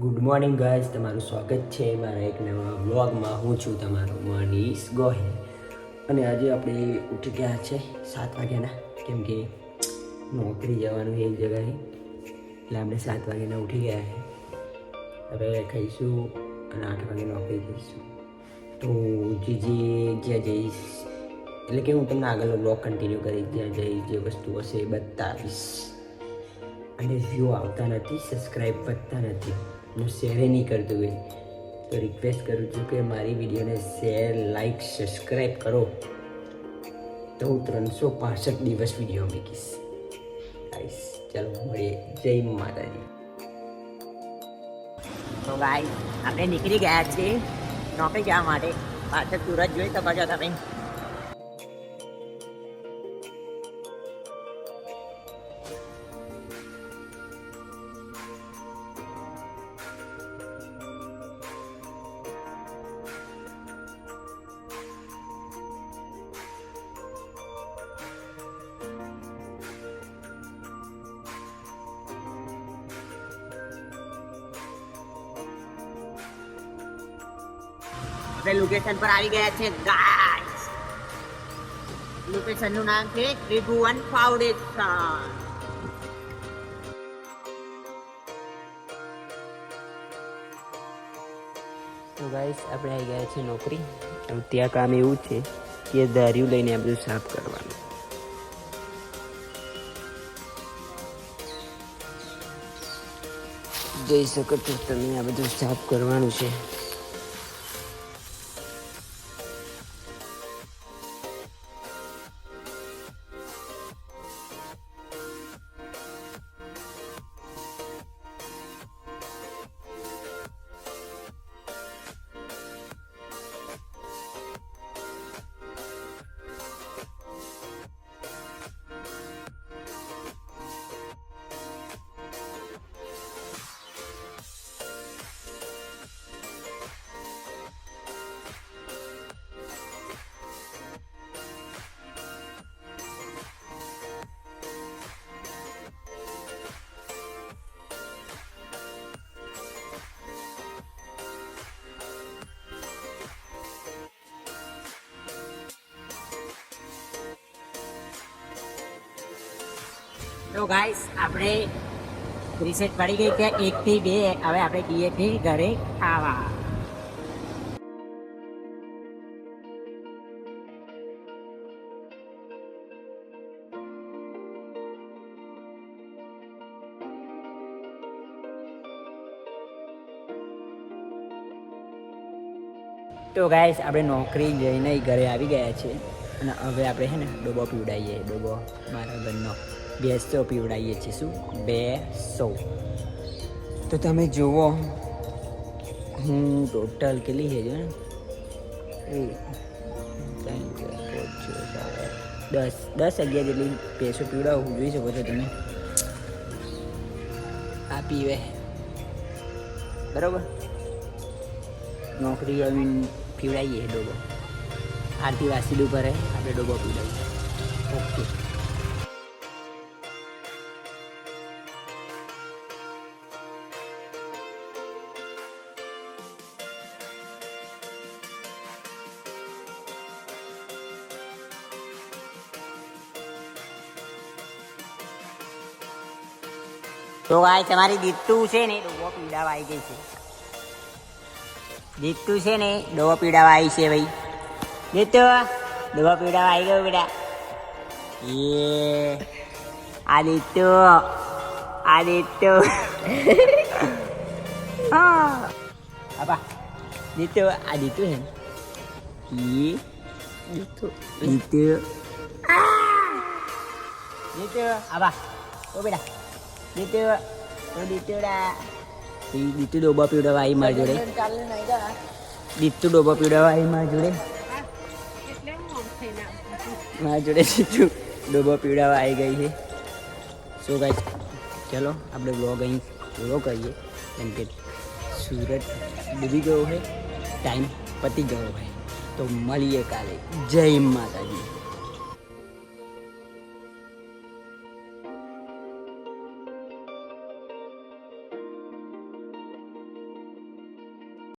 Good morning guys, તમારું સ્વાગત છે મારા એક નવા વ્લોગમાં. હું છું તમારો મનીષ ગોહિલ અને આજે આપણે ઉઠી ગયા છે 7 વાગ્યાના, કેમ કે નોકરી જવાનું એક જગ્યાએ, એટલે આપણે 7 વાગ્યાના ઉઠી ગયા છે. હવે ખાઈશું અને 8 વાગે નોકરી જઈશું. તો જ્યાં જઈશ એટલે કે હું તમને આગળનો બ્લોગ કન્ટિન્યુ કરીશ, જ્યાં જઈશ જે વસ્તુ હશે એ બતાવીશ. અને વ્યૂ આવતા નથી, સબસ્ક્રાઈબ વધતા નથી, હું શેર નહીં કરતું હોય તો રિક્વેસ્ટ કરું છું કે મારી વિડીયોને શેર, લાઈક, સબસ્ક્રાઈબ કરો તો હું 365 દિવસ વિડીયો મૂકીશ. ગાઈસ ચાલો મળીએ. જય માતાજી. તો ગાઈસ આપણે નીકળી ગયા છીએ નોકરી જવા માટે. પાછળ સુરત જોઈ શકો છો તમે. લોકેશન પર આવી ગયા છે ગાઈસ. લોકેશન નું નામ છે ત્રિભુવન ફાઉન્ડેશન. તો ગાઈસ આપણે આવી ગયા છીએ નોકરી. ત્યાં કામ એવું છે કે ધાર્યું લઈને આ બધું સાફ કરવાનું. જોઈ શકો છો તમે, આ બધું સાફ કરવાનું છે. તો ગાઈસ આપણે રિસેટ પડી ગઈ છે 1 થી 2. હવે આપણે જઈએ છીએ ઘરે ખાવા. તો ગાઈસ આપણે નોકરી જઈને ઘરે આવી ગયા છે અને હવે આપણે છે ને ડોબો પીવડાવીએ. ડોબો મારા ઘરનો 200 પીવડાવીએ છીએ. શું 200? તો તમે જુઓ હું ટોટલ કેટલી છે જો ને 10-11 જેટલી પેસો પીવડાવું. જોઈ શકો છો તમે. આ પીવે બરાબર. નોકરી આવીને પીવડાવીએ ડોબો. આરતી વાસીડું કરે, આપણે ડોબો પીવડાવીએ. ઓકે. તો ગાઈસ તમારી દીતું છે ને ડોબો પીવડાવવા આવી ગઈ છે. દીતું છે ને ડોબો પીવડાવવા આવી છે ભાઈ. દીતુ ડોબો પીવડાવવા આવી ગયો બેટા. આ દીતુ હા આપા દીતુ. આ દીતુ છે ને દીતુ આબા ઓ બેટા. દીતુ ડોબો પીવડાવવા આવી મારી જોડે. દીતુ ડોબો પીવડાવવા આવી મારી જોડે. મારી જોડે દીતુ ડોબો પીવડાવવા આવી ગઈ છે. સો ગાઈસ ચલો આપણે બ્લોગ અહીં પૂરો કરીએ, કેમ કે સુરત ડૂબી ગયો છે, ટાઈમ પતી ગયો છે. તો મળીએ કાલે. જય માતાજી.